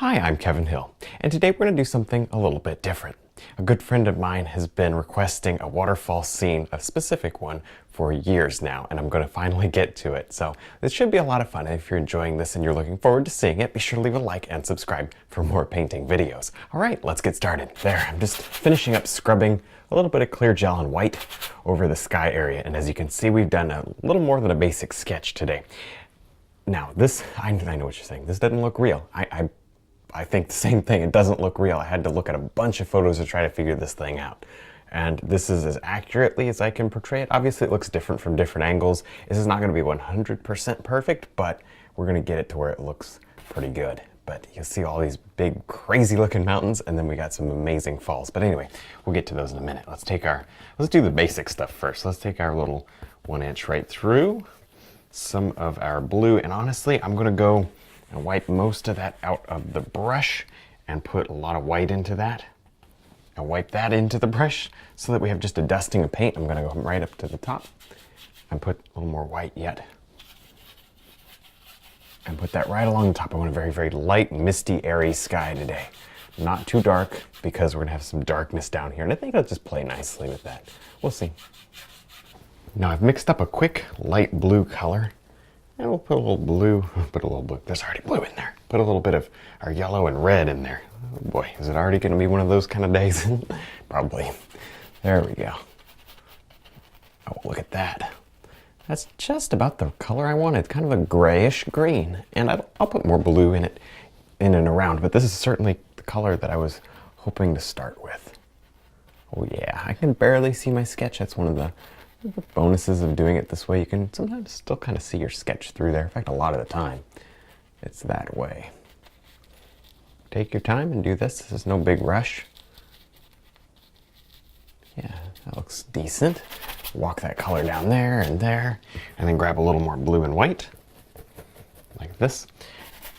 Hi, I'm Kevin Hill, and today we're going to do something a little bit different. A good friend of mine has been requesting a waterfall scene, a specific one, for years now, and I'm going to finally get to it. So this should be a lot of fun, and if you're enjoying this and you're looking forward to seeing it, be sure to leave a like and subscribe for more painting videos. All right, let's get started. There, I'm just finishing up scrubbing a little bit of clear gel and white over the sky area, and as you can see, we've done a little more than a basic sketch today. Now, this, I know what you're saying, this doesn't look real. I think the same thing, it doesn't look real. I had to look at a bunch of photos to try to figure this thing out. And this is as accurately as I can portray it. Obviously it looks different from different angles. This is not gonna be 100% perfect, but we're gonna get it to where it looks pretty good. But you'll see all these big, crazy looking mountains, and then we got some amazing falls. But anyway, we'll get to those in a minute. Let's do the basic stuff first. Let's take our little 1-inch right through some of our blue, and honestly, I'm gonna go and wipe most of that out of the brush and put a lot of white into that and wipe that into the brush so that we have just a dusting of paint. I'm gonna go right up to the top and put a little more white yet and put that right along the top. I want a very, very light, misty, airy sky today. Not too dark because we're gonna have some darkness down here, and I think I'll just play nicely with that. We'll see. Now I've mixed up a quick light blue color. And we'll put a little blue, there's already blue in there. Put a little bit of our yellow and red in there. Oh boy, is it already gonna be one of those kind of days? Probably. There we go. Oh, look at that. That's just about the color I want. It's kind of a grayish green. And I'll put more blue in it, in and around, but this is certainly the color that I was hoping to start with. Oh yeah, I can barely see my sketch. That's one of the bonuses of doing it this way. You can sometimes still kind of see your sketch through there. In fact, a lot of the time, it's that way. Take your time and do this. This is no big rush. Yeah, that looks decent. Walk that color down there, and then grab a little more blue and white, like this.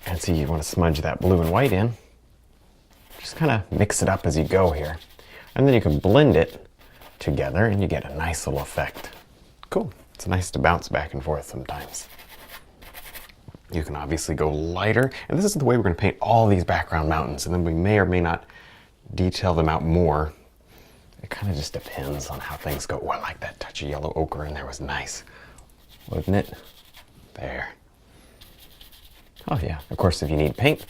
And see, you want to smudge that blue and white in. Just kind of mix it up as you go here. And then you can blend it together and you get a nice little effect. Cool. It's nice to bounce back and forth sometimes. You can obviously go lighter, and this is the way we're going to paint all these background mountains, and then we may or may not detail them out more. It kind of just depends on how things go. Oh, I like that touch of yellow ochre in there. Was nice, wasn't it? There. Oh yeah, of course, if you need paint,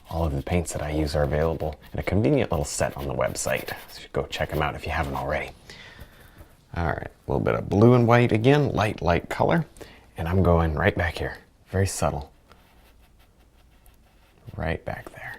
all of the paints that I use are available in a convenient little set on the website. So you should go check them out if you haven't already. All right, a little bit of blue and white again, light color. And I'm going right back here, very subtle. Right back there.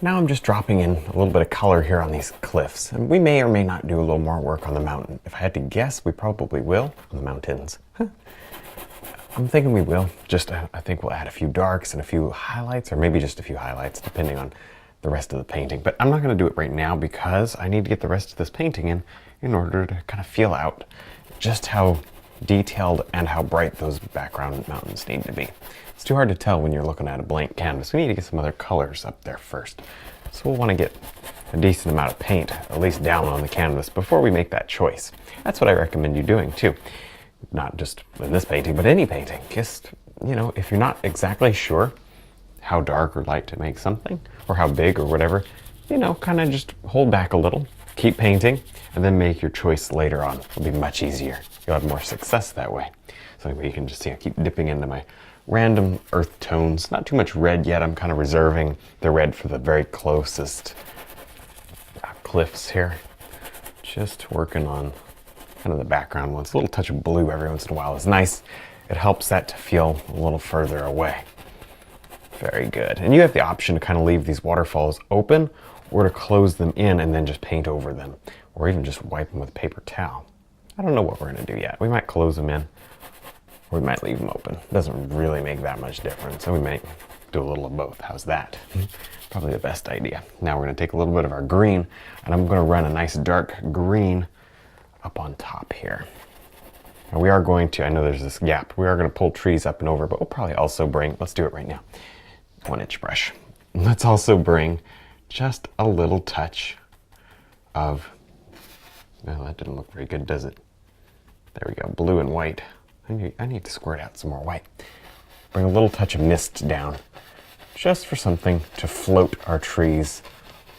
Now I'm just dropping in a little bit of color here on these cliffs. And we may or may not do a little more work on the mountain. If I had to guess, we probably will on the mountains. I'm thinking we will. I think we'll add a few darks and a few highlights, or maybe just a few highlights, depending on the rest of the painting. But I'm not going to do it right now because I need to get the rest of this painting in order to kind of feel out just how detailed and how bright those background mountains need to be. It's too hard to tell when you're looking at a blank canvas. We need to get some other colors up there first. So we'll want to get a decent amount of paint, at least down on the canvas, before we make that choice. That's what I recommend you doing too. Not just in this painting, but any painting. Just, if you're not exactly sure how dark or light to make something, or how big or whatever, kind of just hold back a little, keep painting, and then make your choice later on. It'll be much easier. You'll have more success that way. So you can just see I keep dipping into my random earth tones. Not too much red yet. I'm kind of reserving the red for the very closest cliffs here. Just working on kind of the background ones. A little touch of blue every once in a while is nice. It helps that to feel a little further away. Very good. And you have the option to kind of leave these waterfalls open or to close them in and then just paint over them, or even just wipe them with a paper towel. I don't know what we're going to do yet. We might close them in, or we might leave them open. It doesn't really make that much difference. So we might do a little of both. How's that? Probably the best idea. Now we're going to take a little bit of our green, and I'm going to run a nice dark green up on top here. Now we are going to, I know there's this gap, we are going to pull trees up and over, but we'll probably also bring, let's do it right now, 1-inch brush. Let's also bring just a little touch of, well, that didn't look very good, does it? There we go, blue and white. I need to squirt out some more white. bring a little touch of mist down, just for something to float our trees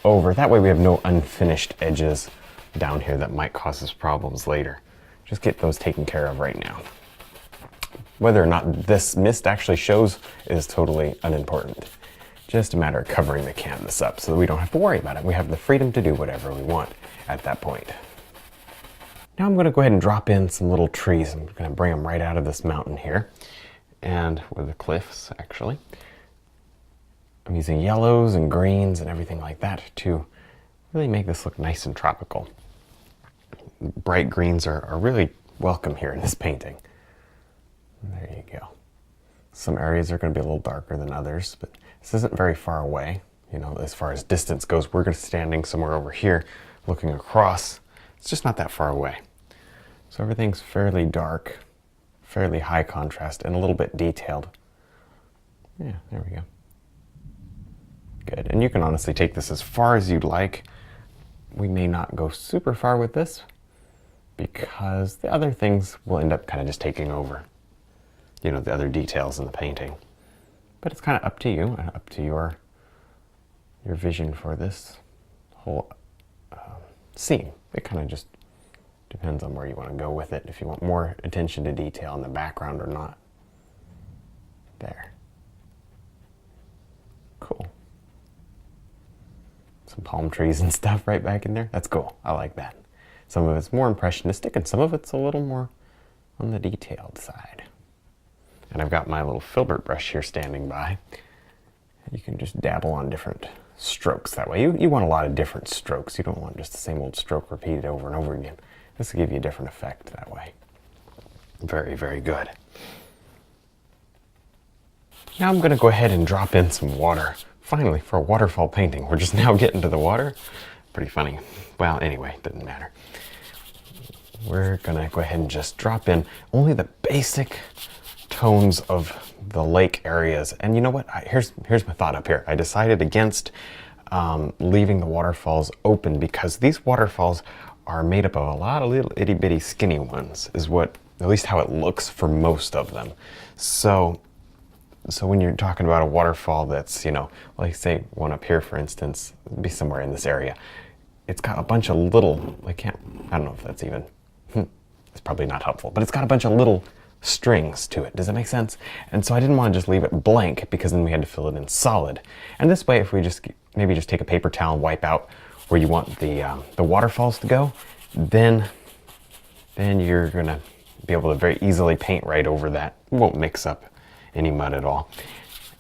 over. That way we have no unfinished edges down here that might cause us problems later. Just get those taken care of right now. Whether or not this mist actually shows is totally unimportant. Just a matter of covering the canvas up so that we don't have to worry about it. We have the freedom to do whatever we want at that point. Now I'm going to go ahead and drop in some little trees. I'm going to bring them right out of this mountain here, and with the cliffs actually. I'm using yellows and greens and everything like that to really make this look nice and tropical. Bright greens are really welcome here in this painting. There you go. Some areas are going to be a little darker than others, but this isn't very far away. You know, as far as distance goes, we're going to be standing somewhere over here looking across. It's just not that far away. So everything's fairly dark, fairly high contrast, and a little bit detailed. Yeah, there we go. Good. And you can honestly take this as far as you'd like. We may not go super far with this because the other things will end up kind of just taking over. You know, the other details in the painting. But it's kind of up to you, up to your vision for this whole scene. It kind of just depends on where you want to go with it, if you want more attention to detail in the background or not. There. Cool. Some palm trees and stuff right back in there. That's cool. I like that. Some of it's more impressionistic and some of it's a little more on the detailed side. And I've got my little filbert brush here standing by. You can just dabble on different strokes that way. You want a lot of different strokes. You don't want just the same old stroke repeated over and over again. This will give you a different effect that way. Very, very good. Now I'm going to go ahead and drop in some water. Finally, for a waterfall painting. We're just now getting to the water. Pretty funny. Well, anyway, doesn't matter. We're going to go ahead and just drop in only the basic tones of the lake areas. And you know what? Here's my thought up here. I decided against leaving the waterfalls open because these waterfalls are made up of a lot of little itty bitty skinny ones, is what, at least how it looks for most of them. So when you're talking about a waterfall that's, you know, like say one up here, for instance, it'd be somewhere in this area. It's got a bunch of little, I don't know if that's even, it's probably not helpful, but it's got a bunch of little strings to it. Does that make sense? And so I didn't want to just leave it blank because then we had to fill it in solid. And this way, if we just maybe just take a paper towel and wipe out where you want the waterfalls to go, then you're gonna be able to very easily paint right over that. It won't mix up any mud at all,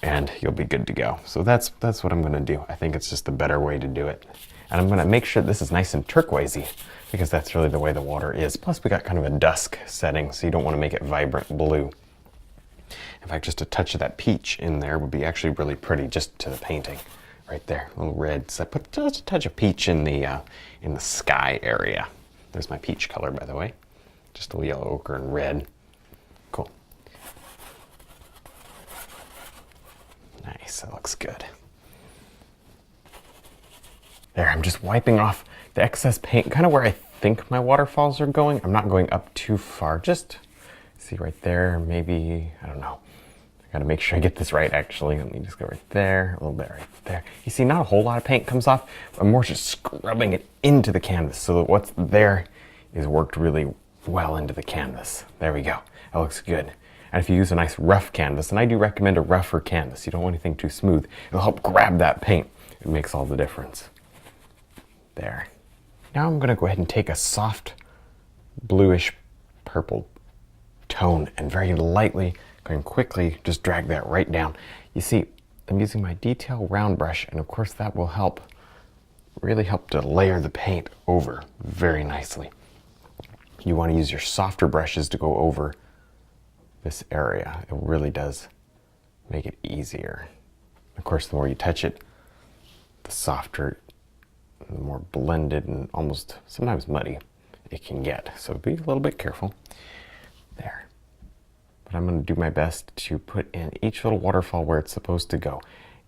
and you'll be good to go. So that's what I'm gonna do. I think it's just a better way to do it. And I'm gonna make sure this is nice and turquoisey because that's really the way the water is. Plus we got kind of a dusk setting, so you don't want to make it vibrant blue. In fact, just a touch of that peach in there would be actually really pretty just to the painting. Right there, a little red. So I put just a touch of peach in the sky area. There's my peach color, by the way. Just a little yellow ochre and red. Cool. Nice, that looks good. There, I'm just wiping off the excess paint, kind of where I think my waterfalls are going. I'm not going up too far, just see right there, maybe, I don't know. I gotta make sure I get this right actually. Let me just go right there, a little bit right there. You see, not a whole lot of paint comes off. I'm more just scrubbing it into the canvas so that what's there is worked really well into the canvas. There we go, that looks good. And if you use a nice rough canvas, and I do recommend a rougher canvas, you don't want anything too smooth, it'll help grab that paint. It makes all the difference. There. Now I'm gonna go ahead and take a soft bluish purple tone and very lightly, going quickly, just drag that right down. You see, I'm using my detail round brush, and of course that will help, really help to layer the paint over very nicely. You want to use your softer brushes to go over this area. It really does make it easier. Of course, the more you touch it, the softer, the more blended and almost sometimes muddy it can get. So be a little bit careful. There. But I'm going to do my best to put in each little waterfall where it's supposed to go.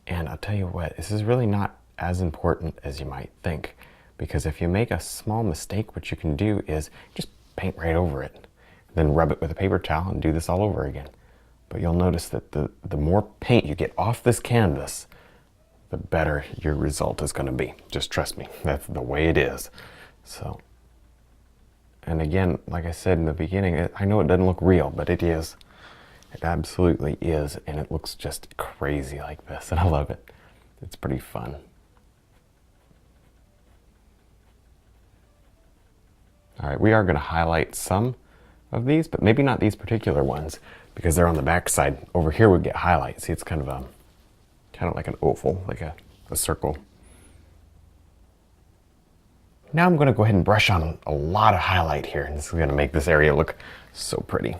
And I'll tell you what, this is really not as important as you might think, because if you make a small mistake, what you can do is just paint right over it, then rub it with a paper towel and do this all over again. But you'll notice that the more paint you get off this canvas, the better your result is going to be. Just trust me, that's the way it is. So, and again, like I said in the beginning, I know it doesn't look real, but it is. It absolutely is, and it looks just crazy like this, and I love it. It's pretty fun. All right, we are going to highlight some of these, but maybe not these particular ones, because they're on the back side. Over here we get highlights. See, it's kind of like an oval, like a circle. Now I'm going to go ahead and brush on a lot of highlight here, and this is going to make this area look so pretty.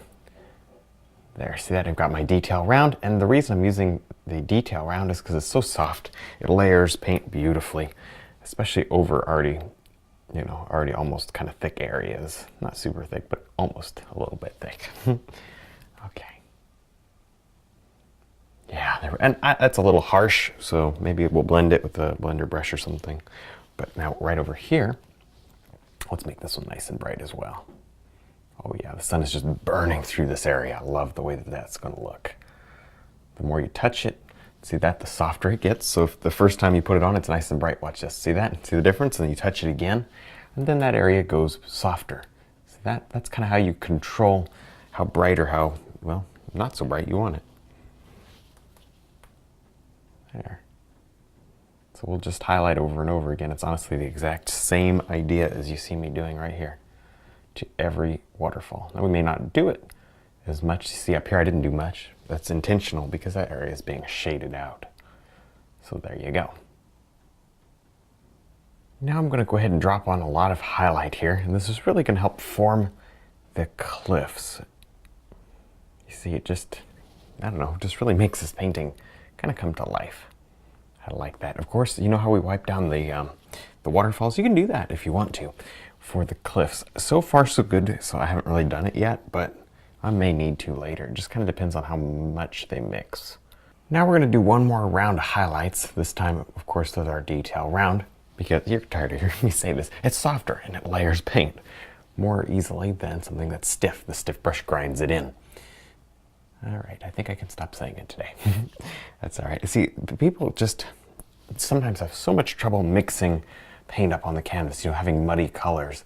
There, see that? I've got my detail round, and the reason I'm using the detail round is because it's so soft. It layers paint beautifully, especially over already almost kind of thick areas. Not super thick, but almost a little bit thick. Okay. Yeah, and that's a little harsh, so maybe we'll blend it with a blender brush or something. But now right over here, let's make this one nice and bright as well. Oh yeah, the sun is just burning through this area. I love the way that that's going to look. The more you touch it, see that, the softer it gets. So if the first time you put it on, it's nice and bright. Watch this. See that? See the difference? And then you touch it again, and then that area goes softer. So that's kind of how you control how bright or how, well, not so bright you want it. There. So we'll just highlight over and over again. It's honestly the exact same idea as you see me doing right here to every waterfall. Now we may not do it as much. See up here I didn't do much. That's intentional because that area is being shaded out. So there you go. Now I'm going to go ahead and drop on a lot of highlight here, and this is really going to help form the cliffs. You see, it just, I don't know, just really makes this painting kind of come to life. I like that. Of course, you know how we wipe down the waterfalls? You can do that if you want to for the cliffs. So far so good, so I haven't really done it yet, but I may need to later. It just kind of depends on how much they mix. Now we're going to do one more round of highlights, this time of course with our detail round, because you're tired of hearing me say this. It's softer and it layers paint more easily than something that's stiff. The stiff brush grinds it in. All right, I think I can stop saying it today. That's all right. See, people just sometimes have so much trouble mixing paint up on the canvas, having muddy colors.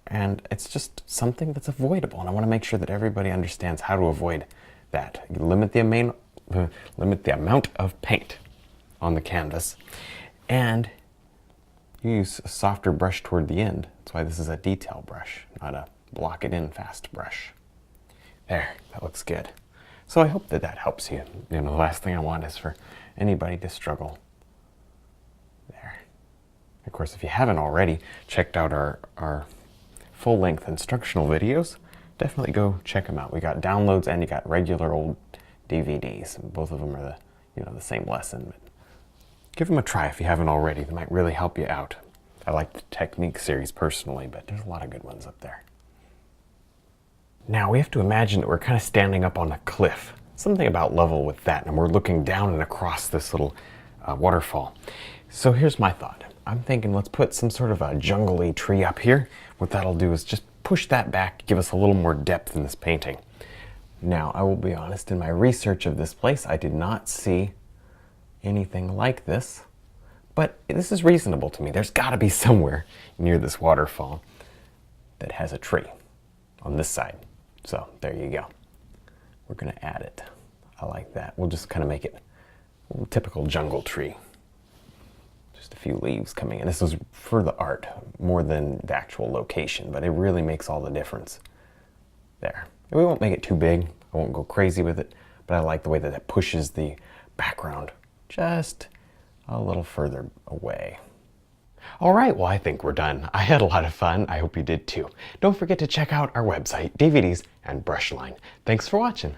And it's just something that's avoidable. And I want to make sure that everybody understands how to avoid that. You limit the amount of paint on the canvas. And you use a softer brush toward the end. That's why this is a detail brush, not a block it in fast brush. There, that looks good. So I hope that helps you. The last thing I want is for anybody to struggle. There. Of course, if you haven't already checked out our full-length instructional videos, definitely go check them out. We got downloads and you got regular old DVDs. And both of them are the same lesson. But give them a try if you haven't already. They might really help you out. I like the technique series personally, but there's a lot of good ones up there. Now we have to imagine that we're kind of standing up on a cliff. Something about level with that, and we're looking down and across this little waterfall. So here's my thought. I'm thinking let's put some sort of a jungly tree up here. What that'll do is just push that back, give us a little more depth in this painting. Now I will be honest, in my research of this place, I did not see anything like this, but this is reasonable to me. There's got to be somewhere near this waterfall that has a tree on this side. So there you go. We're going to add it. I like that. We'll just kind of make it a typical jungle tree. Just a few leaves coming in. This is for the art more than the actual location, but it really makes all the difference. There. And we won't make it too big. I won't go crazy with it, but I like the way that it pushes the background just a little further away. All right, well, I think we're done. I had a lot of fun. I hope you did too. Don't forget to check out our website, DVDs, and Brushline. Thanks for watching.